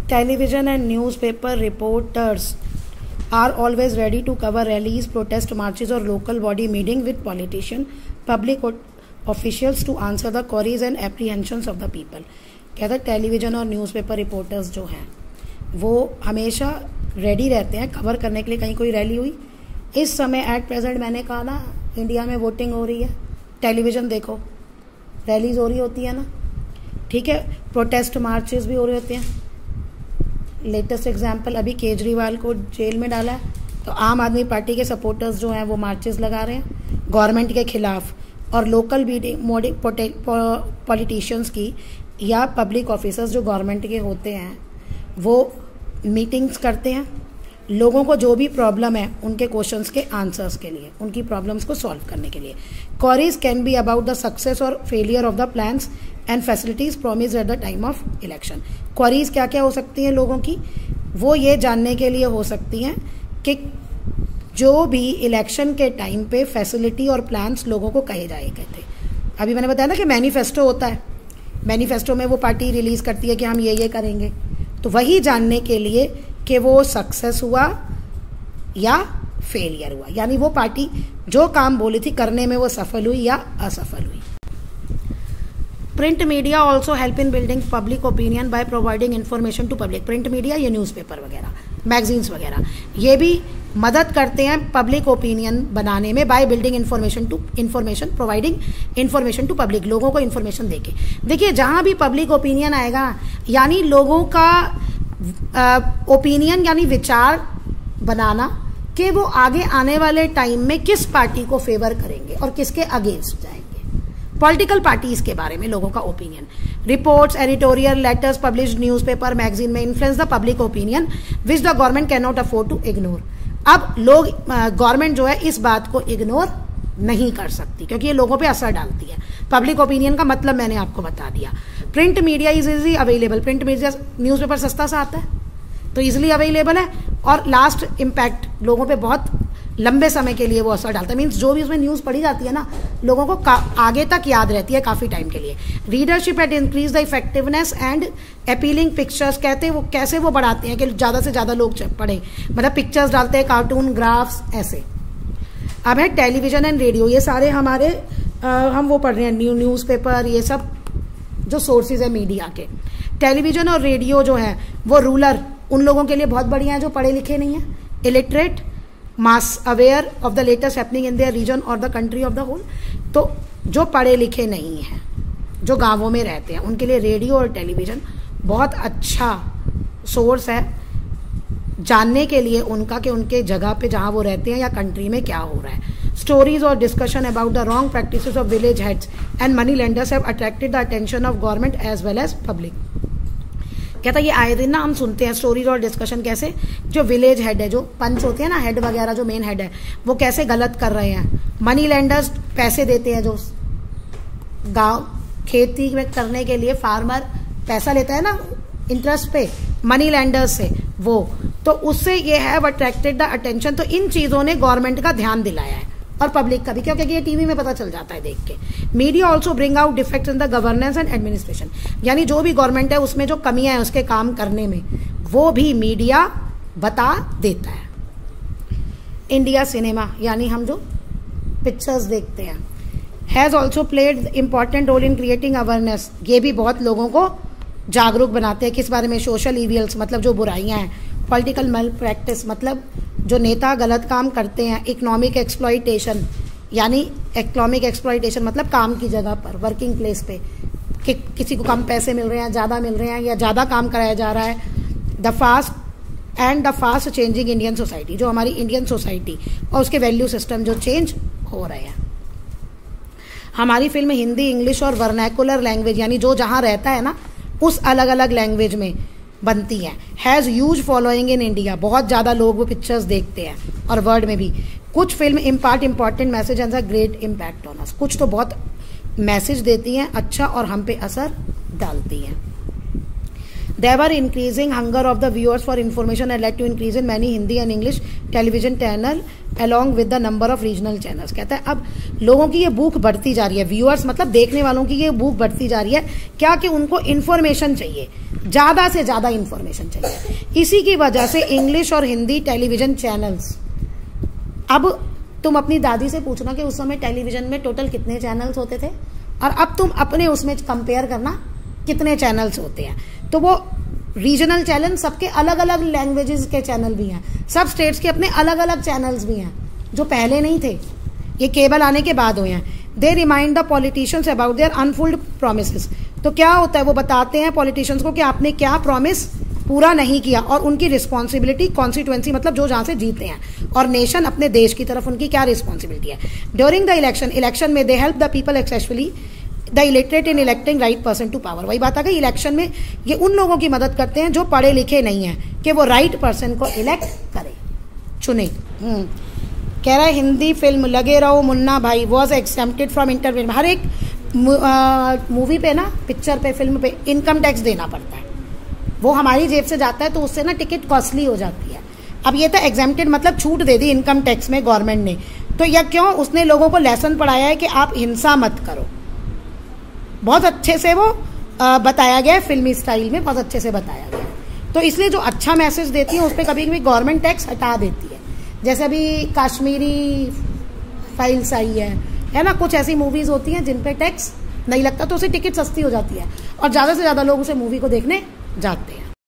Television and newspaper reporters are always ready to cover rallies, protest marches or local body meeting with politicians, public officials to answer the queries and apprehensions of the people. कहता है television और newspaper reporters जो हैं वो हमेशा ready रहते हैं cover करने के लिए। कहीं कोई रैली हुई, इस समय एट प्रेजेंट मैंने कहा ना इंडिया में वोटिंग हो रही है, टेलीविज़न देखो, रैलीज हो रही होती है ना, ठीक है, प्रोटेस्ट मार्चेस भी हो रहे होते हैं। लेटेस्ट एग्जाम्पल, अभी केजरीवाल को जेल में डाला है तो आम आदमी पार्टी के सपोर्टर्स जो हैं वो मार्चेस लगा रहे हैं गवर्नमेंट के खिलाफ, और लोकल पॉलिटिशियंस की या पब्लिक ऑफिसर्स जो गवर्नमेंट के होते हैं वो मीटिंग्स करते हैं, लोगों को जो भी प्रॉब्लम है उनके क्वेश्चंस के आंसर्स के लिए, उनकी प्रॉब्लम्स को सॉल्व करने के लिए। Queries can be about the success और failure of the plans and facilities promised at the time of election. Queries क्या क्या हो सकती हैं लोगों की, वो ये जानने के लिए हो सकती हैं कि जो भी इलेक्शन के टाइम पे फैसिलिटी और प्लान्स लोगों को कहे जाए कहते। अभी मैंने बताया ना कि मैनिफेस्टो होता है, मैनिफेस्टो में वो पार्टी रिलीज करती है कि हम ये करेंगे, तो वही जानने के लिए कि वो सक्सेस हुआ या फेलियर हुआ, यानी वो पार्टी जो काम बोली थी करने में वो सफल हुई या असफल हुई। Print media also help in building public opinion by providing information to public. Print media ये न्यूज़पेपर वगैरह, मैगजीन्स वगैरह, ये भी मदद करते हैं पब्लिक ओपिनियन बनाने में by building information providing information to public, लोगों को इन्फॉर्मेशन देके। देखिए जहाँ भी पब्लिक ओपिनियन आएगा यानी लोगों का ओपिनियन यानी विचार बनाना कि वो आगे आने वाले टाइम में किस पार्टी को फेवर करेंगे और किसके अगेंस्ट जाएंगे, पॉलिटिकल पार्टीज के बारे में लोगों का opinion. Reports, editorial, letters published newspaper, magazine में influence the public opinion which the government can not afford to ignore. अब लोग गवर्नमेंट जो है इस बात को इग्नोर नहीं कर सकती क्योंकि ये लोगों पे असर डालती है। पब्लिक ओपिनियन का मतलब मैंने आपको बता दिया। Print media is easy available, print media newspaper सस्ता सा आता है तो इजीली अवेलेबल है, और लास्ट इम्पैक्ट लोगों पे बहुत लंबे समय के लिए वो असर डालता है। मीन्स जो भी उसमें न्यूज़ पढ़ी जाती है ना लोगों को आगे तक याद रहती है काफ़ी टाइम के लिए। Readership at increase the effectiveness and appealing pictures, कहते हैं वो कैसे वो बढ़ाते हैं कि ज़्यादा से ज़्यादा लोग पढ़ें, मतलब पिक्चर्स डालते हैं, कार्टून, ग्राफ्स, ऐसे। अब है टेलीविजन एंड रेडियो, ये सारे हमारे हम वो पढ़ रहे हैं न्यूज़पेपर, ये सब जो सोर्सेज है मीडिया के। टेलीविजन और रेडियो जो है वो रूरल उन लोगों के लिए बहुत बढ़िया है जो पढ़े लिखे नहीं है, illiterate, mass aware of the latest happening in their region और the country of the whole. तो जो पढ़े लिखे नहीं हैं, जो गांवों में रहते हैं, उनके लिए रेडियो और टेलीविज़न बहुत अच्छा सोर्स है जानने के लिए उनका कि उनके जगह पे जहाँ वो रहते हैं या कंट्री में क्या हो रहा है। स्टोरीज और discussion about the wrong practices of village heads and money lenders have attracted the attention of government as well as public. कहता ये आए दिन ना हम सुनते हैं स्टोरीज और डिस्कशन, कैसे जो विलेज हेड है, जो पंच होते हैं ना, हेड वगैरह जो मेन हेड है, वो कैसे गलत कर रहे हैं। मनी लेंडर्स पैसे देते हैं, जो गांव खेती में करने के लिए फार्मर पैसा लेता है ना इंटरेस्ट पे मनी लेंडर्स से, वो तो उससे ये हैव अट्रैक्टेड द अटेंशन। तो इन चीज़ों ने गवर्नमेंट का ध्यान दिलाया है और पब्लिक का भी, क्योंकि ये टीवी में पता चल जाता है देख के। Media also bring out defects in the governance and administration, यानी जो भी गवर्नमेंट है उसमें जो कमियां हैं उसके काम करने में वो भी मीडिया बता देता है। इंडिया सिनेमा यानी हम जो पिक्चर्स देखते हैं has also played important role in creating awareness, ये भी बहुत लोगों को जागरूक बनाते हैं किस बारे में। सोशल इविल्स मतलब जो बुराइयां हैं, पॉलिटिकल मल प्रैक्टिस मतलब जो नेता गलत काम करते हैं, इकोनॉमिक एक्सप्लॉइटेशन यानी इकोनॉमिक एक्सप्लॉइटेशन मतलब काम की जगह पर, वर्किंग प्लेस पे कि किसी को कम पैसे मिल रहे हैं, ज़्यादा मिल रहे हैं या ज़्यादा काम कराया जा रहा है। The fast changing Indian society, जो हमारी इंडियन सोसाइटी और उसके वैल्यू सिस्टम जो चेंज हो रहे हैं। हमारी फिल्म हिंदी, इंग्लिश और वर्नैकुलर लैंग्वेज यानी जो जहाँ रहता है ना उस अलग अलग लैंग्वेज में बनती हैं। Has huge following in India, बहुत ज़्यादा लोग वो पिक्चर्स देखते हैं, और वर्ल्ड में भी। कुछ film impart important message and a great impact on us, कुछ तो बहुत मैसेज देती हैं अच्छा और हम पे असर डालती हैं। The ever increasing hunger of the viewers for information and led to increase in many Hindi and English television channel along with the number of regional channels. कहता है अब लोगों की ये भूख बढ़ती जा रही है, व्यूअर्स मतलब देखने वालों की ये भूख बढ़ती जा रही है, क्या कि उनको इन्फॉर्मेशन चाहिए। ज़्यादा से ज़्यादा इंफॉर्मेशन चाहिए। इसी की वजह से इंग्लिश और हिंदी टेलीविज़न चैनल्स, अब तुम अपनी दादी से पूछना कि उस समय टेलीविज़न में टोटल कितने चैनल्स होते थे, और अब तुम अपने उसमें कंपेयर करना कितने चैनल्स होते हैं। तो वो रीजनल चैनल, सबके अलग अलग लैंग्वेजेस के चैनल भी हैं, सब स्टेट्स के अपने अलग अलग चैनल्स भी हैं जो पहले नहीं थे, ये केबल आने के बाद हुए हैं। They remind the politicians about their unfulfilled promises. तो क्या होता है, वो बताते हैं पॉलिटिशियंस को कि आपने क्या प्रॉमिस पूरा नहीं किया, और उनकी रिस्पॉन्सिबिलिटी, कॉन्स्टिट्यूएंसी मतलब जो जहाँ से जीते हैं, और नेशन अपने देश की तरफ उनकी क्या रिस्पॉन्सिबिलिटी है। ड्यूरिंग द इलेक्शन में they help the people successfully the illiterate in electing right person to power. वही बात आ गई, इलेक्शन में ये उन लोगों की मदद करते हैं जो पढ़े लिखे नहीं हैं, कि वो राइट पर्सन को इलेक्ट करे, चुने। कह रहा है हिंदी फिल्म लगे रहो मुन्ना भाई वॉज एक्सेम्प्टेड फ्रॉम इंटरव्यू। हर एक मूवी पे ना, पिक्चर पे, फिल्म पे इनकम टैक्स देना पड़ता है, वो हमारी जेब से जाता है, तो उससे ना टिकट कॉस्टली हो जाती है। अब ये तो एग्जेम्प्टेड मतलब छूट दे दी इनकम टैक्स में गवर्नमेंट ने, तो यह क्यों, उसने लोगों को लेसन पढ़ाया है कि आप हिंसा मत करो। बहुत अच्छे से वो बताया गया है, फिल्मी स्टाइल में बहुत अच्छे से बताया गया है। तो इसलिए जो अच्छा मैसेज देती है उस पर कभी कभी गवर्नमेंट टैक्स हटा देती है। जैसे अभी काश्मीरी फाइल्स आई है ना, कुछ ऐसी मूवीज होती हैं जिन पे टैक्स नहीं लगता, तो उसे टिकट सस्ती हो जाती है और ज़्यादा से ज़्यादा लोग उसे मूवी को देखने जाते हैं।